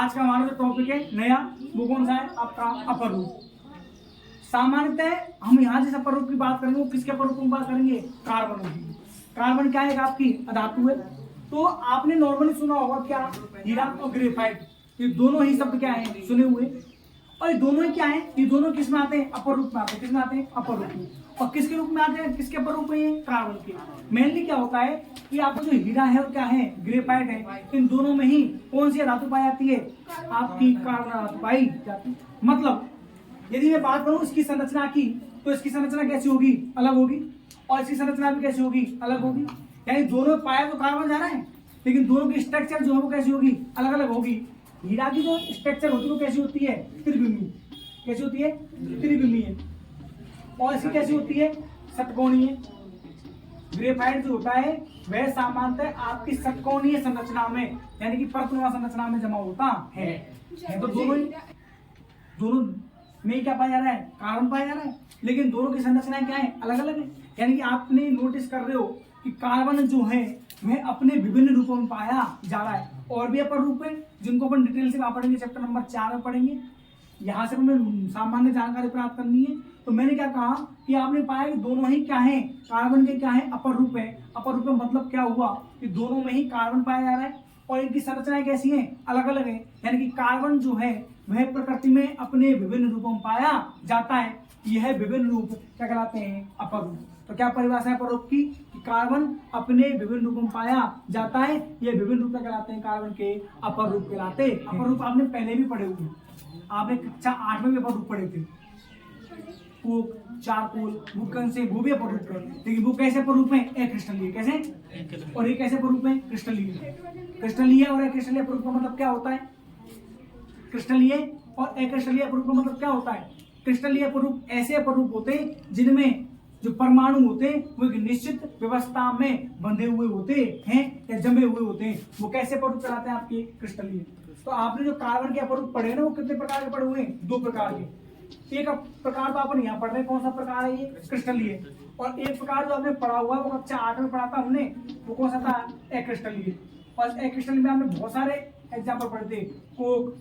आज का हमारा जो टॉपिक है नया, वो कौन सा है आपका अपर रूप। सामान्यतः हम यहाँ जिस अपर रूप की बात करेंगे वो किसके अपर रूप की बात करेंगे, कार्बन की। कार्बन क्या है, आपकी अधातु है। तो आपने नॉर्मली सुना होगा क्या, हीरा और ग्रेफाइट, ये दोनों ही शब्द क्या है सुने हुए। और ये दोनों ही क्या है, ये दोनों किस में आते हैं, अपर रूप में आते हैं। किस में आते हैं, अपर रूप में। और किसके रूप में आते हैं, किसके अपर रूप में, ये कार्बन के। मेनली क्या होता है कि आपका जो हीरा है और क्या है ग्रेफाइट है, इन दोनों में ही कौन सी धातु पाई जाती है, आपकी कार्बन धातु पाई जाती है। मतलब यदि मैं बात करूं इसकी संरचना की, तो इसकी संरचना कैसी होगी, अलग होगी। और इसकी संरचना भी कैसी होगी, अलग होगी। यानी दोनों पाया तो कार्बन जा रहा है, लेकिन दोनों की स्ट्रक्चर जो है वो कैसी होगी, अलग अलग होगी। हीरा की जो स्ट्रक्चर होती है वो कैसी होती है, त्रिविमीय। कैसी होती है, त्रिविमीय। और इसकी कैसी होती है, षटकोणीय। ग्रेफाइट जो होता है वह सामान्यतः आपकी षटकोणीय संरचना में, यानी कि परतनुमा संरचना में जमा होता है। तो दोनों में क्या पाया जा रहा है, कार्बन पाया जा रहा है, लेकिन दोनों की संरचनाएं क्या है, अलग अलग है। यानी कि आपने नोटिस कर रहे हो कि कार्बन जो है वह अपने विभिन्न रूपों में पाया जा रहा है। और भी अपर रूप है जिनको अपन डिटेल से पढ़ेंगे, चैप्टर नंबर 4 में पढ़ेंगे। यहाँ से हमें सामान्य जानकारी प्राप्त करनी है। तो मैंने क्या कहा कि आपने पाया कि दोनों ही क्या है, कार्बन के क्या है, अपर रूप है। अपर रूप में मतलब क्या हुआ कि दोनों में ही कार्बन पाया जा रहा है और इनकी संरचनाएं कैसी हैं, अलग अलग है। यानी कि कार्बन जो है वह प्रकृति में अपने विभिन्न रूपों में पाया जाता है। यह विभिन्न रूप क्या कहलाते हैं, अपर रूप। तो क्या परिभाषा है अपर रूप की, कि कार्बन अपने विभिन्न रूपों में पाया जाता है। ये विभिन्न रूप क्या कहलाते हैं, कार्बन के अपर रूप कहलाते हैं। अपर रूप आपने पहले भी पढ़े हुए, आपने कक्षा 8 में भी अपर रूप पढ़े थे। कोक, चारकोल, वुडकन से वो भी अपर रूप है, लेकिन वो कैसे अपर रूप में, अक्रिस्टलीय। कैसे, और ये कैसे अपर रूप में, क्रिस्टलीय। क्रिस्टलीय और अक्रिस्टलीय अपर रूप का मतलब क्या होता है, क्रिस्टलीय और अक्रिस्टलीय अपर रूप का मतलब क्या होता है। क्रिस्टलीय अपर रूप ऐसे अपर रूप होते हैं जिनमें जो परमाणु होते हैं वो एक निश्चित व्यवस्था में बंधे हुए होते हैं या जमे हुए होते हैं। वो कैसे अपर रूप कहलाते हैं, आपके क्रिस्टलीय। तो आपने जो कार्बन के अपर रूप पढ़े ना, वो कितने प्रकार के पढ़े हुए हैं, 2 प्रकार के। एक प्रकार तो अपन यहाँ पढ़ रहे हैं, कौन सा प्रकार है, ये क्रिस्टलीय। और एक प्रकार जो आपने पढ़ा हुआ है वो कक्षा 8 में पढ़ा था हमने, वो कौन सा था, अक्रिस्टलीय। और अक्रिस्टलीय में हमने बहुत सारे एग्जाम्पल पढ़े थे, कोक,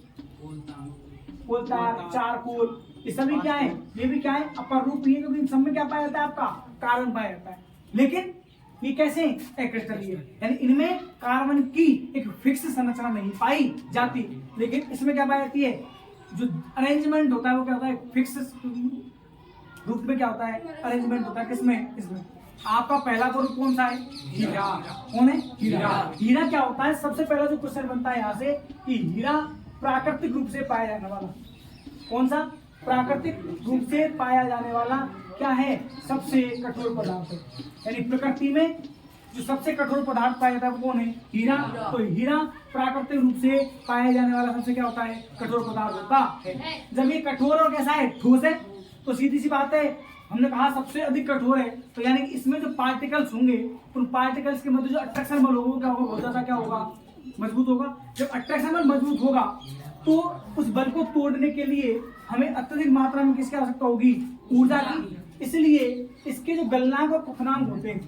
कोलतार, चारकोल, ये सभी क्या है, ये भी क्या है, अपर रूप ही है, क्योंकि इन सब में क्या पाया जाता है, आपका कार्बन पाया जाता है। लेकिन ये कैसे, अक्रिस्टलीय, यानी इनमें कार्बन की एक फिक्स संरचना नहीं पाई जाती, लेकिन इसमें क्या पाई जाती है, जो अरेंजमेंट होता है वो क्या होता है, फिक्स रूप में क्या होता है, अरेंजमेंट होता है। किसमें, इसमें। आपका पहला रूप कौन सा है, हीरा। कौन है, हीरा। हीरा क्या होता है, सबसे पहला जो क्वेश्चन बनता है यहाँ से कि हीरा प्राकृतिक रूप से पाया जाने वाला, कौन सा, प्राकृतिक रूप से पाया जाने वाला क्या है, सबसे कठोर पदार्थ है। यानी प्रकृति में जो सबसे कठोर पदार्थ पाया जाता है वो कौन है, हीरा। तो हीरा प्राकृतिक रूप से पाया जाने वाला सबसे क्या होता है, कठोर पदार्थ होता है। जब ये कठोर और कैसा है, ठोस है, तो सीधी सी बात है, हमने कहा सबसे अधिक कठोर है, तो यानी कि इसमें जो पार्टिकल्स होंगे, उन पार्टिकल्स के मध्य जो अट्रैक्शन बल होगा क्या होगा, बहुत ज्यादा क्या होगा, मजबूत होगा। जब अट्रैक्शन बल मजबूत होगा तो उस बल को तोड़ने के लिए हमें अत्यधिक मात्रा में किसकी आवश्यकता होगी, ऊर्जा की। इसलिए इसके जो गलनांक और क्वथनांक होते हैं,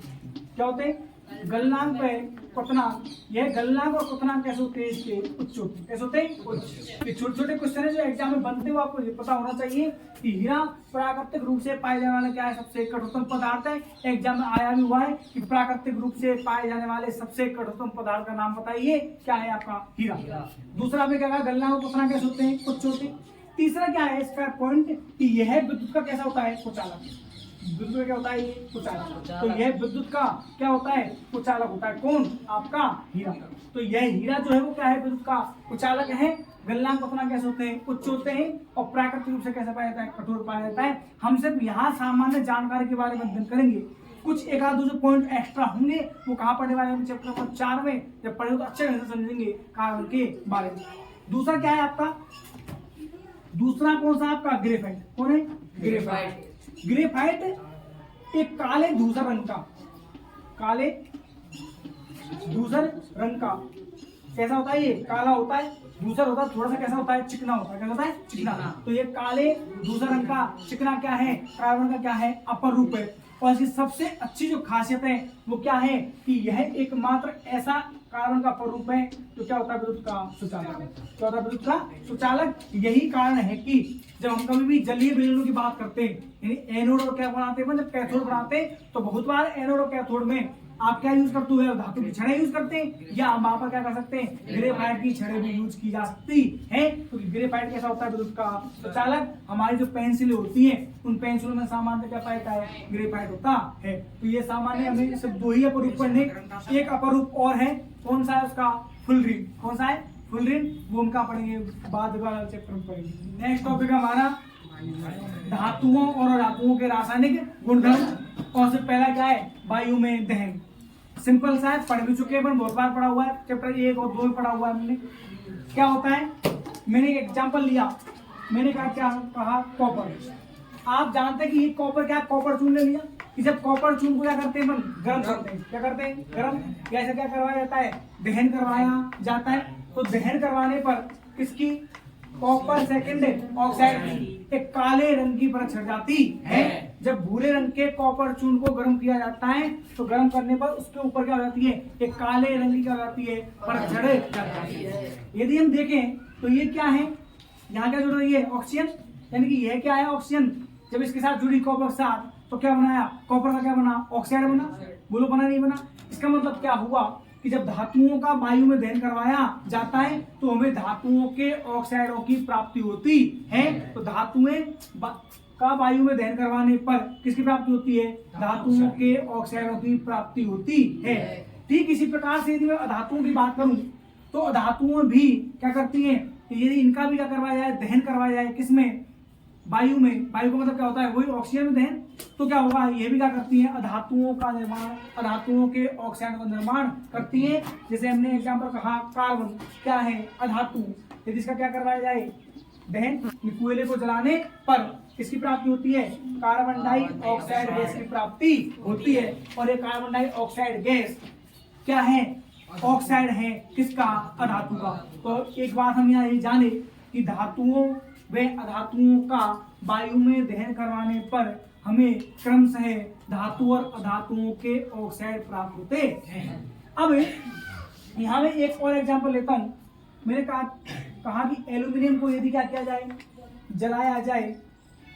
क्या होते हैं, गलनांक पे क्वथनांक। यह गलनांक और क्वथनांक कैसे होते हैं, इसके उच्च होते हैं। कैसे होते हैं, उच्च। ये छोटे छोटे क्वेश्चन है जो एग्जाम में बनते हुए आपको ये पता होना चाहिए कि हीरा प्राकृतिक रूप से पाए जाने वाला क्या है, सबसे कठोरतम पदार्थ है। एग्जाम में आया भी हुआ है कि प्राकृतिक रूप से पाए जाने वाले सबसे कठोरतम पदार्थ का नाम बताइए, क्या है आपका, हीरा। दूसरा आपने क्या कहा, गलनांक और क्वथनांक कैसे होते हैं, उच्च होते हैं। तीसरा क्या है इसका पॉइंट, कि यह विद्युत का कैसा होता है, कुचालक। विद्युत का क्या होता है, ये कुचालक। तो यह विद्युत का क्या होता है, कुचालक होता है। कौन, आपका हीरा। तो यह हीरा जो है वो क्या है, विद्युत का कुचालक है। गलनांक क्वथनांक कैसे होते हैं, उच्च होते हैं। और प्राकृतिक रूप से कैसे पाया जाता है, कठोर पाया जाता है। हम सिर्फ यहाँ सामान्य जानकारी के बारे में अध्ययन करेंगे। कुछ एक आध जो पॉइंट एक्स्ट्रा होंगे वो कहाँ पढ़ने वाले हैं, चैप्टर नंबर 4 में। जब पढ़े तो अच्छे से समझेंगे कार्बन के बारे में। दूसरा क्या है आपका, दूसरा कौन सा आपका, ग्रेफाइट। कौन है, ग्रेफाइट। ग्रेफाइट एक काले धूसर रंग का, काले धूसर रंग का कैसा होता है, ये काला होता है, धूसर होता है, थोड़ा सा कैसा होता है, चिकना होता है। क्या होता है, चिकना। तो ये काले धूसर रंग का चिकना क्या है, कार्बन का क्या है, अपर रूप है। और इसकी सबसे अच्छी जो खासियत है वो क्या है कि यह एकमात्र ऐसा कार्बन का अपरूप है तो क्या होता है विद्युत का सुचालक। क्या होता है विद्युत का सुचालक। यही कारण है कि जब हम कभी भी जलीय विलयनों की बात करते हैं, यानी एनोड और क्या बनाते हैं, जब कैथोड बनाते हैं तो बहुत बार एनोड और कैथोड में आप क्या यूज करते हो, धातु की छड़ें यूज करते हैं, या हम वहां पर क्या कर सकते हैं, ग्रेफाइट की छड़ें भी यूज की जा सकती है। क्योंकि ग्रेफाइट कैसा होता है विद्युत का सुचालक। हमारी जो पेंसिलें होती हैं उन पेंसिलों में सामान्य क्या पाया है, ग्रेफाइट होता है। तो ये सामान्य हमें सिर्फ दो ही अपरूप पढ़ने, एक अपरूप और है, कौन सा है उसका, फुलरिन। कौन सा है, फुलरिन। वो उनका पढ़ेंगे बाद वाला चैप्टर में पढ़ेंगे। नेक्स्ट टॉपिक हमारा धातुओं और धातुओं के रासायनिक गुणधर्म। और से पहला क्या है, वायु में दहन। सिंपल सा है, पढ़ भी चुके हैं, पर बहुत बार पढ़ा हुआ है, चैप्टर 1 और 2 में पढ़ा हुआ है हमने। क्या होता है, मैंने एक एग्जांपल लिया, मैंने कहा क्या कहा, कॉपर। आप जानते हैं कि ये कॉपर क्या, कॉपर चून ले लिया कि जब कॉपर चून को क्या करते हैं, गर्म करते हैं। क्या करते हैं, गर्म। कैसे क्या करवाया जाता है, दहन करवाया जाता है। तो दहन करवाने पर किसकी, कॉपर सेकेंड ऑक्साइड की एक काले रंग की परत छट जाती है। जब भूरे रंग के कॉपर चून को गर्म किया जाता है तो गर्म करने पर उसके ऊपर क्या हो जाती है, एक काले रंग की क्या हो जाती है, परत छट जाती है। यदि हम देखें तो ये क्या है, यहाँ क्या जुड़ रही है, ऑक्सीजन। यानी कि यह क्या है, ऑक्सीजन। जब इसके साथ जुड़ी कॉपर के साथ तो क्या बनाया, कॉपर का क्या बना, ऑक्साइड बना। बोलो बना नहीं बना। इसका मतलब क्या हुआ कि जब धातुओं का वायु में दहन करवाया जाता है तो हमें धातुओं के ऑक्साइडों की प्राप्ति होती है। तो धातुएं का वायु में दहन करवाने पर किसकी प्राप्ति होती है, धातुओं के ऑक्साइडों की प्राप्ति होती है। ठीक इसी प्रकार से यदि मैं अधातुओं की बात करूं तो अधातुएं भी क्या करती हैं, यदि इनका भी क्या करवाया जाए, दहन करवाया जाए, किसमें, वायु में। वायु का मतलब क्या होता है, वही ऑक्सीजन में दहन। तो क्या होगा, ये भी क्या करती है, अधातुओं का निर्माण, अधातुओं के ऑक्साइड का निर्माण करती है। जैसे हमने एग्जांपल कहा, कार्बन क्या है, अधातु। यदि इसका क्या करवाया जाए, दहन, कोयले को जलाने पर किसकी प्राप्ति होती है, कार्बन डाइऑक्साइड गैस की प्राप्ति होती है। और ये कार्बन डाइऑक्साइड गैस क्या है, ऑक्साइड है, किसका, अधातु का। तो एक बात हम यहाँ ये जाने कि धातुओं व अधातुओं का वायु में दहन करवाने पर हमें क्रमशः धातु और अधातुओं के ऑक्साइड प्राप्त होते हैं। अब यहाँ में एक और एग्जांपल लेता हूँ। मैंने कहा कि एल्यूमिनियम को यदि क्या किया जाए, जलाया जाए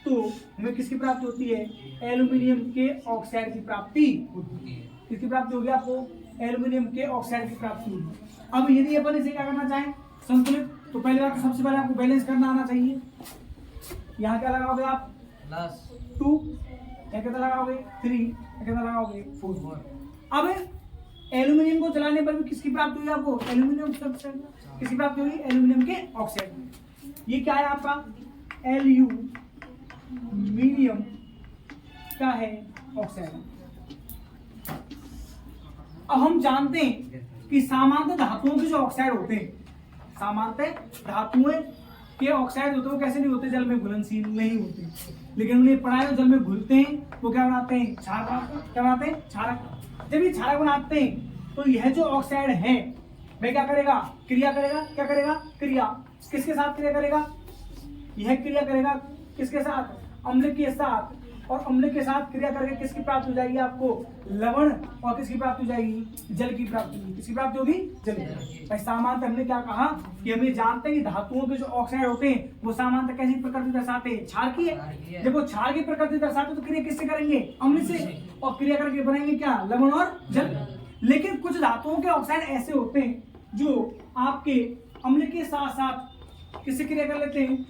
तो हमें किसकी प्राप्ति होती है, एल्यूमिनियम के ऑक्साइड की प्राप्ति होती है। किसकी प्राप्ति होगी आपको, एल्यूमिनियम के ऑक्साइड की प्राप्ति होगी। अब यदि अपन इसे क्या करना चाहें, संतुलित, तो पहले बात सबसे पहले आपको बैलेंस करना आना चाहिए। यहाँ क्या लगाओगे आप, +2, कितना लगाओगे, 3, कितना लगाओगे, 4। अब एल्यूमिनियम को जलाने पर भी किसकी प्राप्ति हुई आपको, एल्यूमिनियम किसकी प्राप्ति हुई, एल्यूमिनियम के ऑक्साइड। ये क्या है आपका, एल्यूमिनियम क्या है, ऑक्साइड। अब हम जानते हैं कि सामान्य धातुओं के जो ऑक्साइड होते हैं, सामान्यतः धातुएं के ऑक्साइड होते हैं, वो कैसे नहीं होते, जल में घुलनशील नहीं होते। लेकिन उन्हें पढ़ा है, जल में घुलते हैं, वो क्या बनाते हैं, क्षारक। क्या बनाते हैं, क्षारक। जब ये क्षारक बनाते हैं तो यह जो ऑक्साइड है वह क्या करेगा, क्रिया करेगा। क्या करेगा, क्रिया। किसके साथ क्रिया करेगा, यह क्रिया करेगा किसके साथ, अम्ल के साथ। और अम्ल के साथ क्रिया करके किसकी प्राप्ति हो जाएगी आपको, लवण। और किसकी प्राप्ति हो जाएगी, जल की प्राप्ति होगी। किसकी प्राप्ति होगी, जल की। सामान्यतः हमने क्या कहा कि हमें जानते हैं कि धातुओं के जो ऑक्साइड होते हैं वो सामान्यतः कैसी प्रकृति दर्शाते हैं, क्षार की है। जब वो क्षार की प्रकृति दर्शाते तो क्रिया किससे करेंगे, अम्ल से। और क्रिया करके बनाएंगे क्या, लवण और जल। लेकिन कुछ धातुओं के ऑक्साइड ऐसे होते हैं जो आपके अम्ल के साथ साथ किससे क्रिया कर लेते हैं,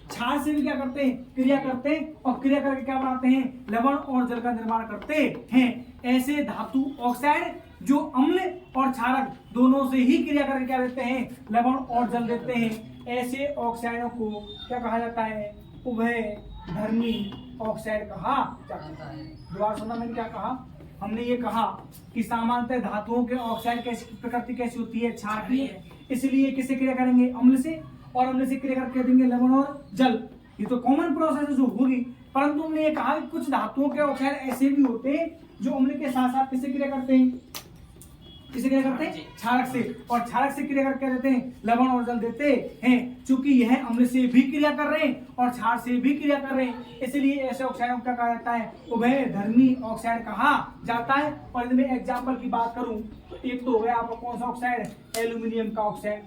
क्षार से भी क्या करते हैं, क्रिया करते हैं। और क्रिया करके क्या बनाते हैं, लवण और जल का निर्माण करते हैं। ऐसे धातु ऑक्साइड जो अम्ल और क्षारक दोनों से ही क्रिया करके क्या देते हैं, लवण और जल देते हैं, ऐसे ऑक्साइडों को क्या कहा जाता है, उभयधर्मी ऑक्साइड कहा जाता है। दोबारा सुनना, मैंने क्या कहा, हमने ये कहा कि सामान्यतः धातुओं के ऑक्साइड कैसी प्रकृति कैसी होती है, क्षार की। इसलिए किससे क्रिया करेंगे, अम्ल से। और हमने से क्रिया करके देंगे लवण और जल। ये तो कॉमन प्रोसेस जो होगी। परंतु हमने ये कहा कि कुछ धातुओं के ऑक्साइड ऐसे भी होते हैं जो अम्ल के साथ साथ किससे क्रिया करते हैं, किसे क्रिया करते हैं? क्षारक से। और क्षारक से क्रिया करके देते हैं लवण और जल देते हैं। चूंकि यह अम्ल से भी क्रिया कर रहे हैं और क्षार से भी क्रिया कर रहे हैं, इसलिए ऐसे ऑक्साइड को क्या कहा जाता है? उभयधर्मी ऑक्साइड कहा जाता है। और इनमें एग्जाम्पल की बात करूं तो एक तो हो गया आपका कौन सा ऑक्साइड? एल्यूमिनियम का ऑक्साइड।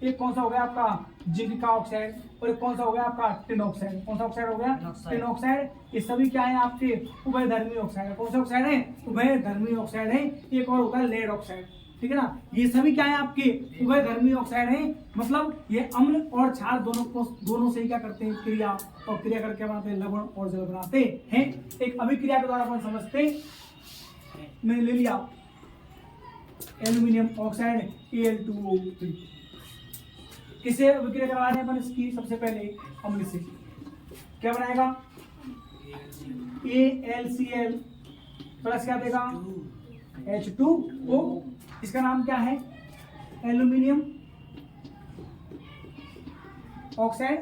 एक कौन सा हो गया आपका? जिंक का ऑक्साइड। और एक कौन सा हो गया आपका? Tin oxide. कौन सा ऑक्साइड हो गया? Tin oxide. ये सभी क्या है आपके? उभयधर्मी ऑक्साइड है। कौन सा ऑक्साइड है? उभयधर्मी ऑक्साइड है। एक और होता है लेड ऑक्साइड, ठीक है ना। ये सभी क्या है आपके? उभयधर्मी ऑक्साइड है। मतलब ये अम्ल और क्षार दोनों से ही क्या करते हैं? क्रिया। और क्रिया करके बनाते हैं लवण और जल बनाते हैं। एक अभिक्रिया के द्वारा अपन समझते हैं। मैंने ले लिया एल्यूमिनियम ऑक्साइड Al2O3। किसे अभिक्रिया करवा रहे हैं अपन इसकी? सबसे पहले अम्ल से क्या बनाएगा? AlCl प्लस क्या देगा? H2O। इसका नाम क्या है? Aluminium oxide.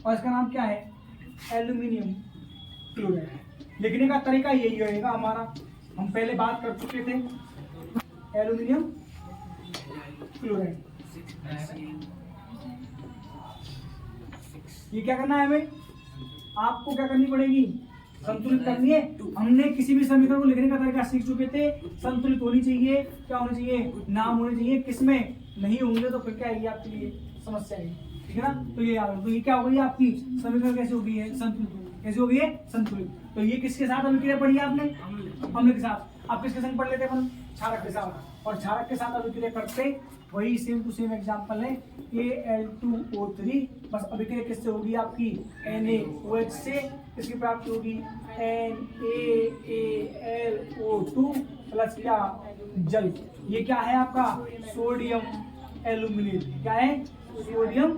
और इसका नाम क्या है? Aluminium chloride. लिखने का तरीका यही रहेगा हमारा, हम पहले बात कर चुके थे। Aluminium chloride. ये क्या करना है हमें? आपको क्या करनी पड़ेगी? संतुलित करनी है। हमने किसी भी समीकरण को लिखने का तरीका सीख चुके थे। संतुलित होनी चाहिए, क्या होनी चाहिए? नाम होने चाहिए। किसमें नहीं होंगे तो फिर क्या आएगी आपके लिए? समस्या आएगी, ठीक है ना। तो ये याद, तो ये क्या हो गई आपकी? समीकरण कैसे हो गई है? संतुलित। कैसे हो गई है? संतुलित। तो ये किसके साथ अभिक्रिया पढ़ी आपने? अम्ल के साथ। आप किसके संग पढ़ लेते हैं? क्षारक के साथ। और क्षारक के साथ अभिक्रिया करते वही सेम टू सेम एग्जांपल है Al2O3। बस अभिक्रिया किससे होगी आपकी? NaOH से। इसकी प्राप्ति होगी NaAlO2 प्लस क्या? जल। ये क्या है आपका? Sodium aluminate. क्या है? सोडियम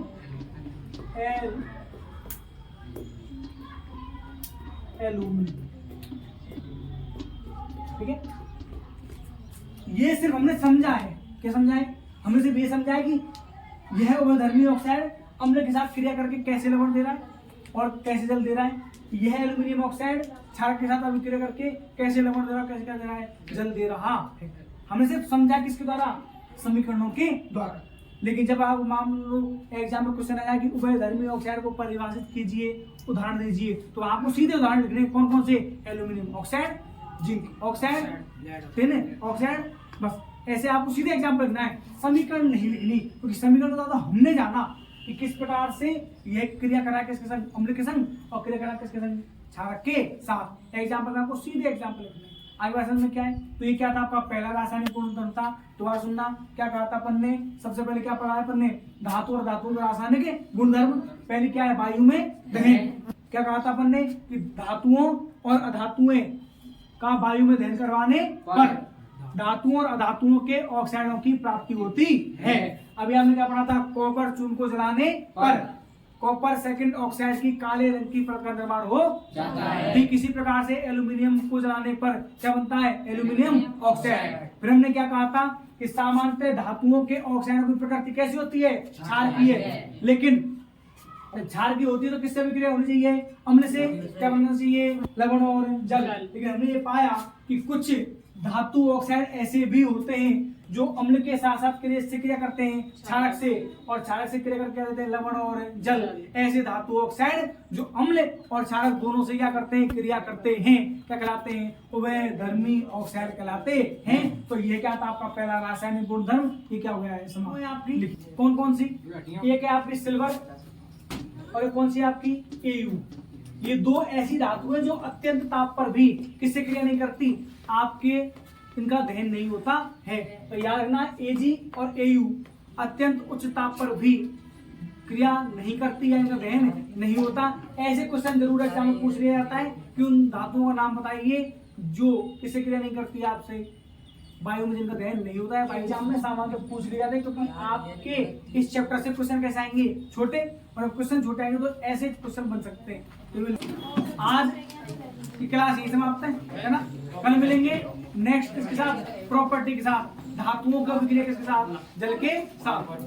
एल्यूमिनेट, ठीक है। ये सिर्फ हमने समझा है। क्या समझा है? हमने सिर्फ ये समझा है कि यह उभयधर्मी ऑक्साइड अम्ल के साथ क्रिया करके कैसे लवण दे रहा है और कैसे जल दे रहा है। यह एल्यूमिनियम ऑक्साइड क्षारक के साथ अभिक्रिया करके कैसे लवण दे रहा है, कैसे क्या दे रहा है? जल दे रहा है। हमने सिर्फ समझा किसके द्वारा? समीकरणों के द्वारा। लेकिन जब आप मान लो एग्जाम में क्वेश्चन आया कि उभयधर्मी ऑक्साइड को परिभाषित कीजिए, उदाहरण दीजिए, तो आपको सीधे उदाहरण लिखने कौन कौन से? Aluminium oxide, zinc oxide, tin oxide. बस ऐसे आपको सीधे एग्जाम्पल लिखना है, समीकरण नहीं लिखनी। क्योंकि समीकरण तो हमने जाना कि किस प्रकार से यह क्रिया करा किसके संग? अम्ल के संग। और क्रिया करा किसके संग? क्षारक के साथ। एग्जाम्पल में आपको सीधे एग्जाम्पल लिखना है। आगे क्वेश्चन में क्या है? तो ये क्या था आपका? पहला रासायनिक गुणधर्म था। दोबारा सुनना, क्या कहा था अपन ने? सबसे पहले क्या पढ़ा है अपन ने? धातु और धातुओं के रासायनिक गुणधर्म। पहले क्या है? वायु में दहन। क्या कहा था अपन ने? कि धातुओं और अधातुएं का वायु में दहन करवाने पर धातुओं और अधातुओं के ऑक्साइडों की प्राप्ति होती है। अभी आपने क्या पढ़ा था? कॉपर चून को जलाने पर कॉपर सेकंड ऑक्साइड की काले रंग की परत का निर्माण हो जाता है। ठीक इसी प्रकार से एल्यूमिनियम को जलाने पर क्या बनता है? Aluminium oxide. फिर हमने क्या कहा था? कि सामान्यतः धातुओं के ऑक्साइडों की प्रकृति कैसी होती है? क्षार की है। लेकिन क्षार की होती है तो किससे विक्रिया होनी चाहिए? अम्ल से। क्या बनना चाहिए? लवण और जल। लेकिन हमने ये पाया कि कुछ धातु ऑक्साइड ऐसे भी होते हैं जो अम्ल के साथ साथ क्रिया करते हैं क्षारक से, और क्षारक से क्रिया करके देते हैं लवण और जल। ऐसे धातु ऑक्साइड जो अम्ल और क्षारक दोनों से क्या करते हैं? क्रिया करते हैं। क्या कहलाते हैं? उभयधर्मी ऑक्साइड कहलाते हैं। तो ये क्या था आपका पहला रासायनिक गुणधर्म? ये क्या हो गया है? आपकी कौन कौन सी? एक है आपकी सिल्वर और एक कौन सी आपकी? Au। ये दो ऐसी धातु है जो अत्यंत ताप पर भी किससे क्रिया नहीं करती? आपके इनका दहन नहीं होता है। तो याद रखना Ag और Au अत्यंत उच्च ताप पर भी क्रिया नहीं करती है, इनका दहन नहीं होता। ऐसे क्वेश्चन जरूर एग्जाम में पूछ लिया जाता है कि उन धातुओं का नाम बताइए जो किससे क्रिया नहीं करती है आपसे? वायु में जिनका दहन नहीं होता है। एग्जाम में सामान्य पूछ लिया जाता है क्योंकि आपके इस चैप्टर से क्वेश्चन कैसे आएंगे? छोटे। और अब क्वेश्चन छोटे आएंगे तो ऐसे क्वेश्चन बन सकते हैं। तो आज की क्लास यही समाप्त है ना। कल मिलेंगे नेक्स्ट किसके साथ? प्रॉपर्टी के साथ। धातुओं का विक्रिया किसके साथ? जल के साथ।